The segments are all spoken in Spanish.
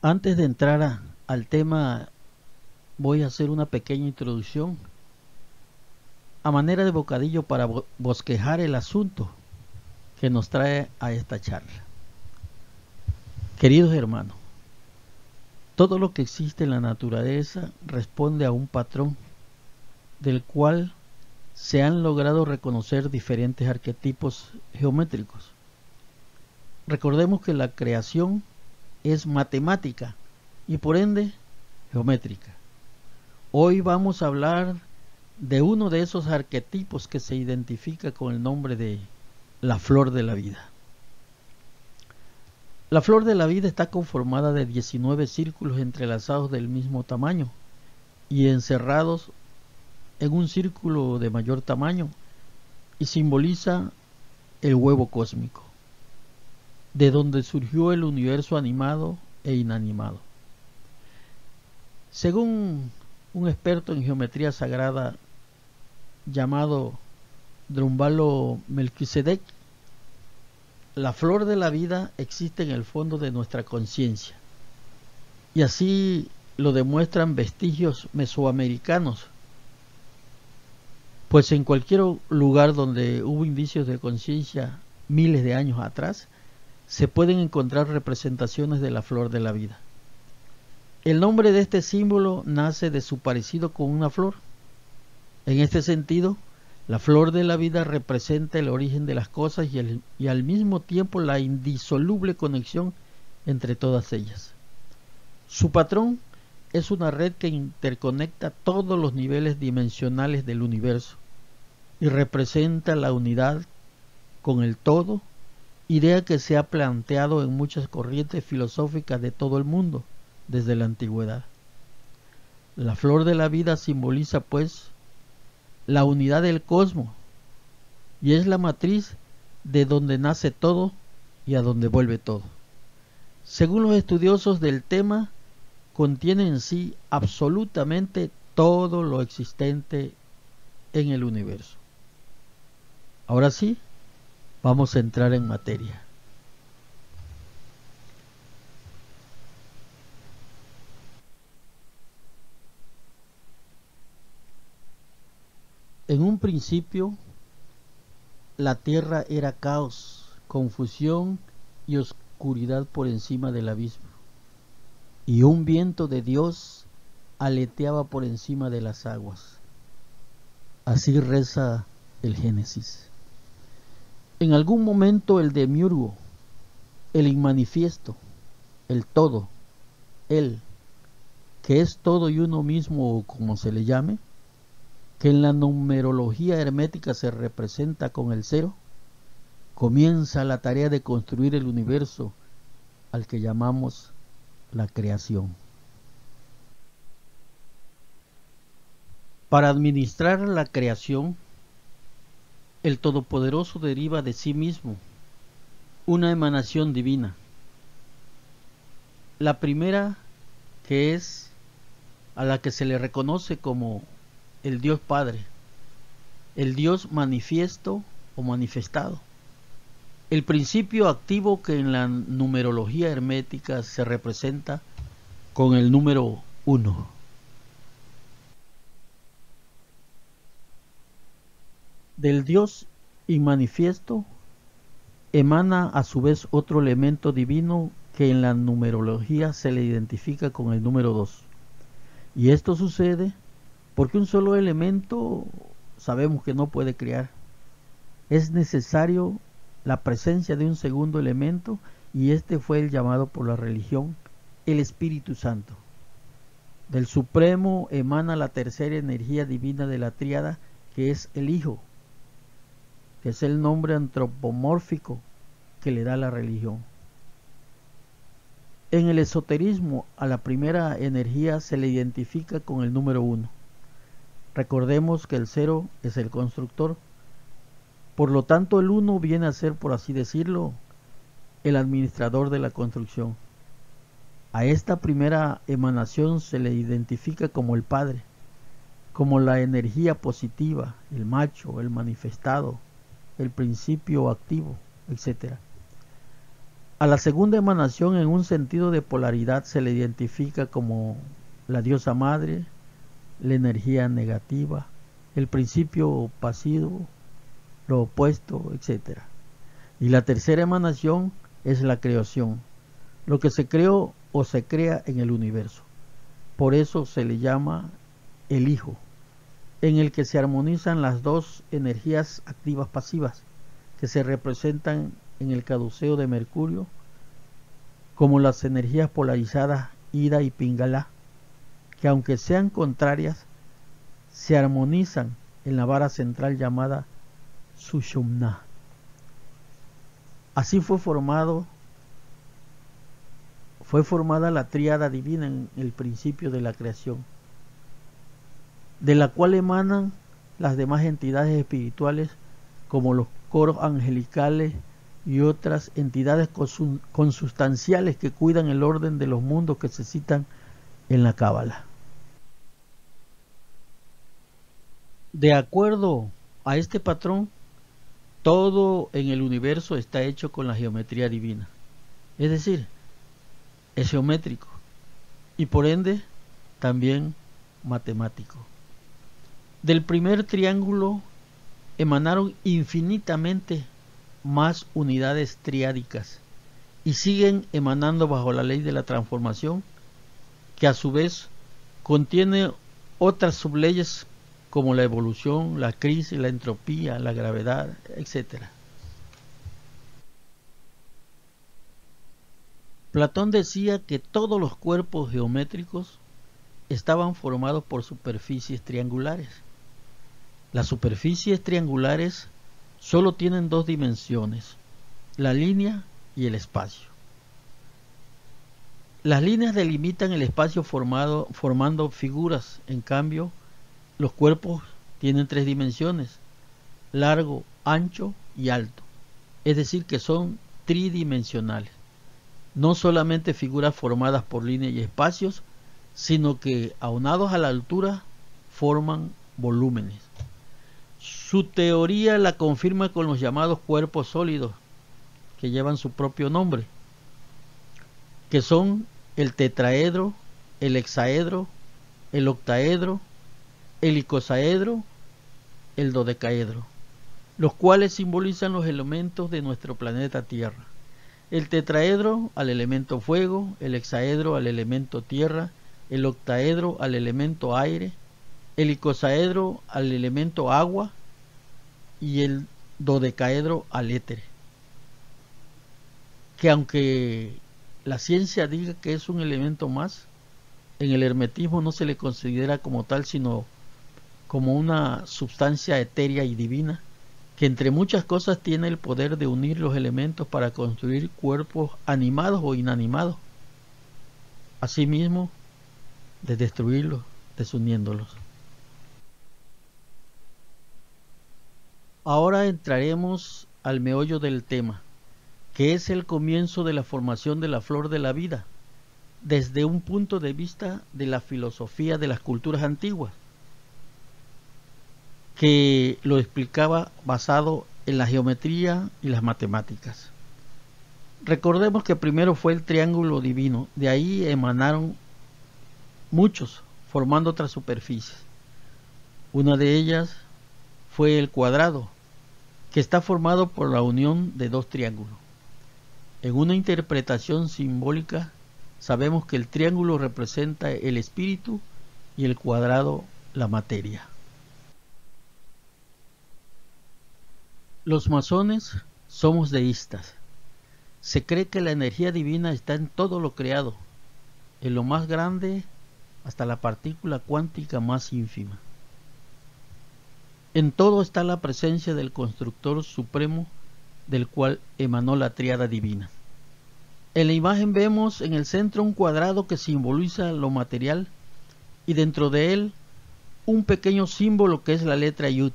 Antes de entrar al tema, voy a hacer una pequeña introducción a manera de bocadillo para bosquejar el asunto que nos trae a esta charla. Queridos hermanos, todo lo que existe en la naturaleza responde a un patrón del cual se han logrado reconocer diferentes arquetipos geométricos. Recordemos que la creación es matemática y por ende geométrica. Hoy vamos a hablar de uno de esos arquetipos que se identifica con el nombre de la flor de la vida. La flor de la vida está conformada de 19 círculos entrelazados del mismo tamaño y encerrados en un círculo de mayor tamaño y simboliza el huevo cósmico, de donde surgió el universo animado e inanimado. Según un experto en geometría sagrada llamado Drúmbalo Melquisedec, la flor de la vida existe en el fondo de nuestra conciencia, y así lo demuestran vestigios mesoamericanos, pues en cualquier lugar donde hubo indicios de conciencia miles de años atrás, se pueden encontrar representaciones de la flor de la vida. El nombre de este símbolo nace de su parecido con una flor. En este sentido, la flor de la vida representa el origen de las cosas y al mismo tiempo la indisoluble conexión entre todas ellas. Su patrón es una red que interconecta todos los niveles dimensionales del universo y representa la unidad con el todo, idea que se ha planteado en muchas corrientes filosóficas de todo el mundo desde la antigüedad. La flor de la vida simboliza, pues, la unidad del cosmos y es la matriz de donde nace todo y a donde vuelve todo. Según los estudiosos del tema, contiene en sí absolutamente todo lo existente en el universo. Ahora sí, vamos a entrar en materia. En un principio, la tierra era caos, confusión y oscuridad por encima del abismo, y un viento de Dios aleteaba por encima de las aguas. Así reza el Génesis. En algún momento el demiurgo, el inmanifiesto, el todo, él, que es todo y uno mismo, o como se le llame, que en la numerología hermética se representa con el 0, comienza la tarea de construir el universo al que llamamos la creación. Para administrar la creación, el Todopoderoso deriva de sí mismo una emanación divina. La primera, que es a la que se le reconoce como el Dios Padre, el Dios manifiesto o manifestado, el principio activo que en la numerología hermética se representa con el número 1. Del Dios inmanifiesto emana a su vez otro elemento divino que en la numerología se le identifica con el número 2. Y esto sucede porque un solo elemento sabemos que no puede crear. Es necesario la presencia de un segundo elemento, y este fue el llamado por la religión el Espíritu Santo. Del Supremo emana la tercera energía divina de la tríada, que es el Hijo, que es el nombre antropomórfico que le da la religión. En el esoterismo, a la primera energía se le identifica con el número 1. Recordemos que el 0 es el constructor. Por lo tanto, el 1 viene a ser, por así decirlo, el administrador de la construcción. A esta primera emanación se le identifica como el Padre, como la energía positiva, el macho, el manifestado, el principio activo, etc. A la segunda emanación, en un sentido de polaridad, se le identifica como la diosa madre, la energía negativa, el principio pasivo, lo opuesto, etc. Y la tercera emanación es la creación, lo que se creó o se crea en el universo. Por eso se le llama el Hijo, en el que se armonizan las dos energías activas pasivas, que se representan en el caduceo de Mercurio como las energías polarizadas Ida y Pingala, que aunque sean contrarias, se armonizan en la vara central llamada Sushumna. Así fue formada la tríada divina en el principio de la creación, de la cual emanan las demás entidades espirituales como los coros angelicales y otras entidades consustanciales que cuidan el orden de los mundos que se citan en la Cábala. De acuerdo a este patrón, todo en el universo está hecho con la geometría divina, es decir, es geométrico y por ende también matemático. Del primer triángulo emanaron infinitamente más unidades triádicas y siguen emanando bajo la ley de la transformación, que a su vez contiene otras subleyes como la evolución, la crisis, la entropía, la gravedad, etc. Platón decía que todos los cuerpos geométricos estaban formados por superficies triangulares. Las superficies triangulares solo tienen dos dimensiones, la línea y el espacio. Las líneas delimitan el espacio formando figuras. En cambio, los cuerpos tienen tres dimensiones, largo, ancho y alto. Es decir, que son tridimensionales. No solamente figuras formadas por líneas y espacios, sino que aunados a la altura forman volúmenes. Su teoría la confirma con los llamados cuerpos sólidos, que llevan su propio nombre, que son el tetraedro, el hexaedro, el octaedro, el icosaedro, el dodecaedro, los cuales simbolizan los elementos de nuestro planeta Tierra. El tetraedro al elemento fuego, el hexaedro al elemento tierra, el octaedro al elemento aire, el icosaedro al elemento agua y el dodecaedro al éter. Que aunque la ciencia diga que es un elemento más, en el hermetismo no se le considera como tal, sino como una sustancia etérea y divina, que entre muchas cosas tiene el poder de unir los elementos para construir cuerpos animados o inanimados, asimismo de destruirlos, desuniéndolos. Ahora entraremos al meollo del tema, que es el comienzo de la formación de la flor de la vida, desde un punto de vista de la filosofía de las culturas antiguas, que lo explicaba basado en la geometría y las matemáticas. Recordemos que primero fue el triángulo divino, de ahí emanaron muchos, formando otras superficies. Una de ellas fue el cuadrado, que está formado por la unión de dos triángulos. En una interpretación simbólica, sabemos que el triángulo representa el espíritu y el cuadrado la materia. Los masones somos deístas. Se cree que la energía divina está en todo lo creado, en lo más grande hasta la partícula cuántica más ínfima. En todo está la presencia del constructor supremo, del cual emanó la tríada divina. En la imagen vemos en el centro un cuadrado que simboliza lo material y dentro de él un pequeño símbolo que es la letra Yud,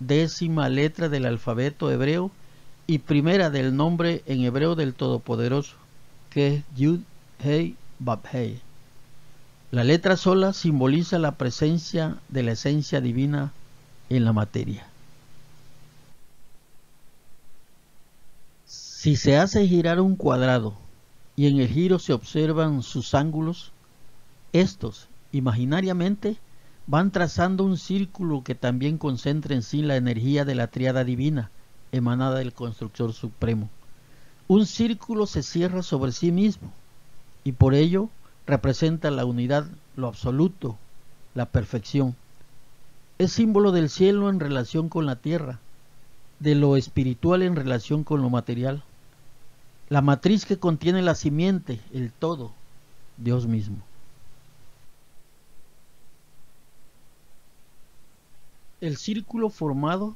10ª letra del alfabeto hebreo y primera del nombre en hebreo del Todopoderoso, que es Yud Hei Vav Hei. La letra sola simboliza la presencia de la esencia divina en la materia. Si se hace girar un cuadrado y en el giro se observan sus ángulos, estos, imaginariamente, van trazando un círculo que también concentra en sí la energía de la tríada divina, emanada del Constructor Supremo. Un círculo se cierra sobre sí mismo y por ello representa la unidad, lo absoluto, la perfección. Es símbolo del cielo en relación con la tierra, de lo espiritual en relación con lo material. La matriz que contiene la simiente, el todo, Dios mismo. El círculo formado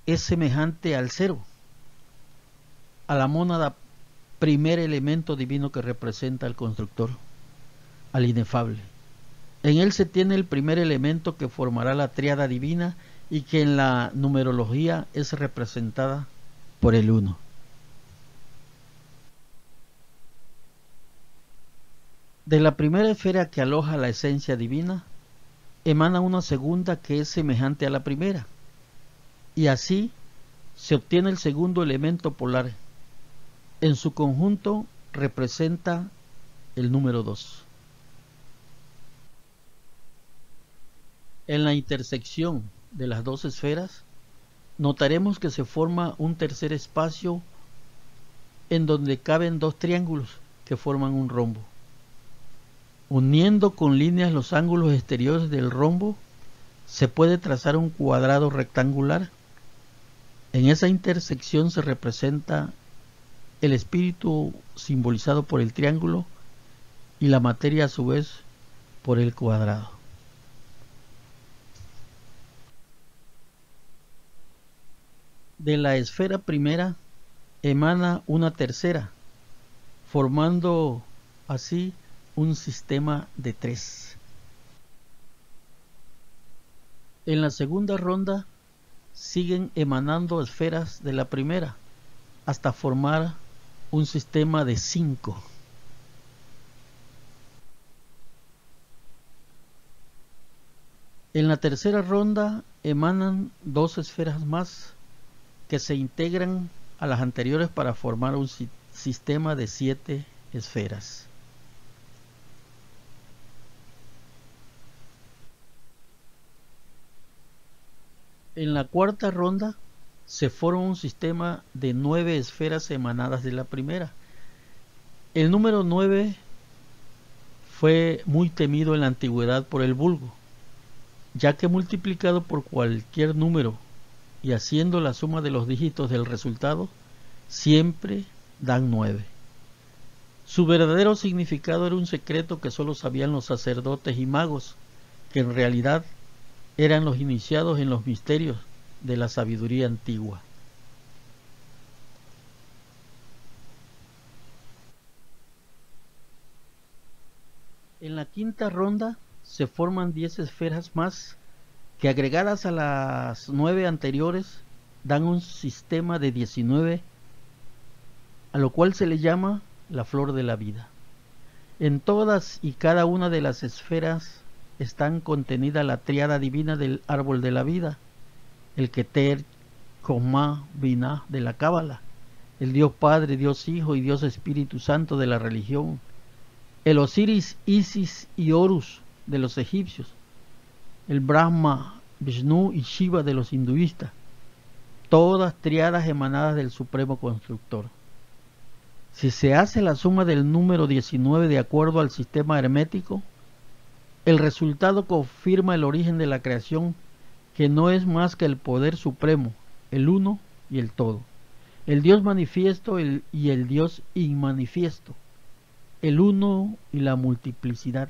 es semejante al cero, a la mónada, primer elemento divino que representa al constructor, al inefable. En él se tiene el primer elemento que formará la tríada divina y que en la numerología es representada por el 1. De la primera esfera que aloja la esencia divina, emana una segunda que es semejante a la primera, y así se obtiene el segundo elemento polar. En su conjunto representa el número 2. En la intersección de las dos esferas, notaremos que se forma un tercer espacio en donde caben dos triángulos que forman un rombo. Uniendo con líneas los ángulos exteriores del rombo, se puede trazar un cuadrado rectangular. En esa intersección se representa el espíritu simbolizado por el triángulo y la materia a su vez por el cuadrado. De la esfera primera emana una tercera, formando así un sistema de 3. En la segunda ronda siguen emanando esferas de la primera hasta formar un sistema de 5. En la tercera ronda emanan 2 esferas más que se integran a las anteriores para formar un sistema de 7 esferas. En la cuarta ronda se forma un sistema de 9 esferas emanadas de la primera. El número 9 fue muy temido en la antigüedad por el vulgo, ya que multiplicado por cualquier número y haciendo la suma de los dígitos del resultado, siempre dan 9. Su verdadero significado era un secreto que solo sabían los sacerdotes y magos, que en realidad eran los iniciados en los misterios de la sabiduría antigua. En la quinta ronda se forman 10 esferas más que agregadas a las 9 anteriores dan un sistema de 19, a lo cual se le llama la flor de la vida. En todas y cada una de las esferas están contenida la tríada divina del árbol de la vida, el Keter, Komá, Binah de la Cábala, el Dios Padre, Dios Hijo y Dios Espíritu Santo de la religión, el Osiris, Isis y Horus de los egipcios, el Brahma, Vishnu y Shiva de los hinduistas, todas triadas emanadas del Supremo Constructor. Si se hace la suma del número 19 de acuerdo al sistema hermético, el resultado confirma el origen de la creación, que no es más que el poder supremo, el uno y el todo, el Dios manifiesto y el Dios inmanifiesto, el uno y la multiplicidad,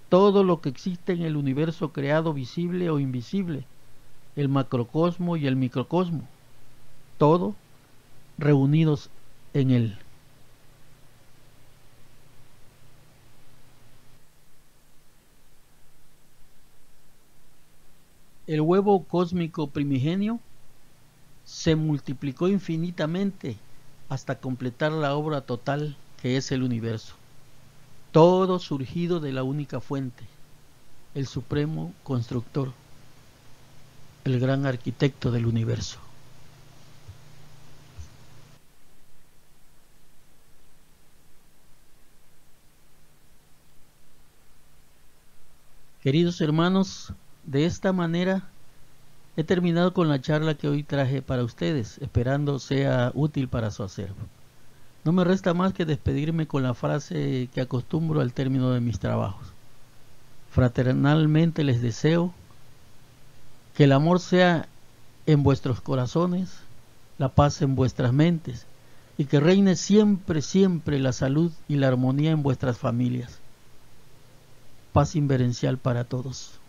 todo lo que existe en el universo creado visible o invisible, el macrocosmo y el microcosmo, todo reunidos en él. El huevo cósmico primigenio se multiplicó infinitamente hasta completar la obra total que es el universo. Todo surgido de la única fuente, el Supremo Constructor, el gran arquitecto del universo. Queridos hermanos, de esta manera he terminado con la charla que hoy traje para ustedes, esperando sea útil para su acervo. No me resta más que despedirme con la frase que acostumbro al término de mis trabajos. Fraternalmente les deseo que el amor sea en vuestros corazones, la paz en vuestras mentes, y que reine siempre, siempre la salud y la armonía en vuestras familias. Paz inverencial para todos.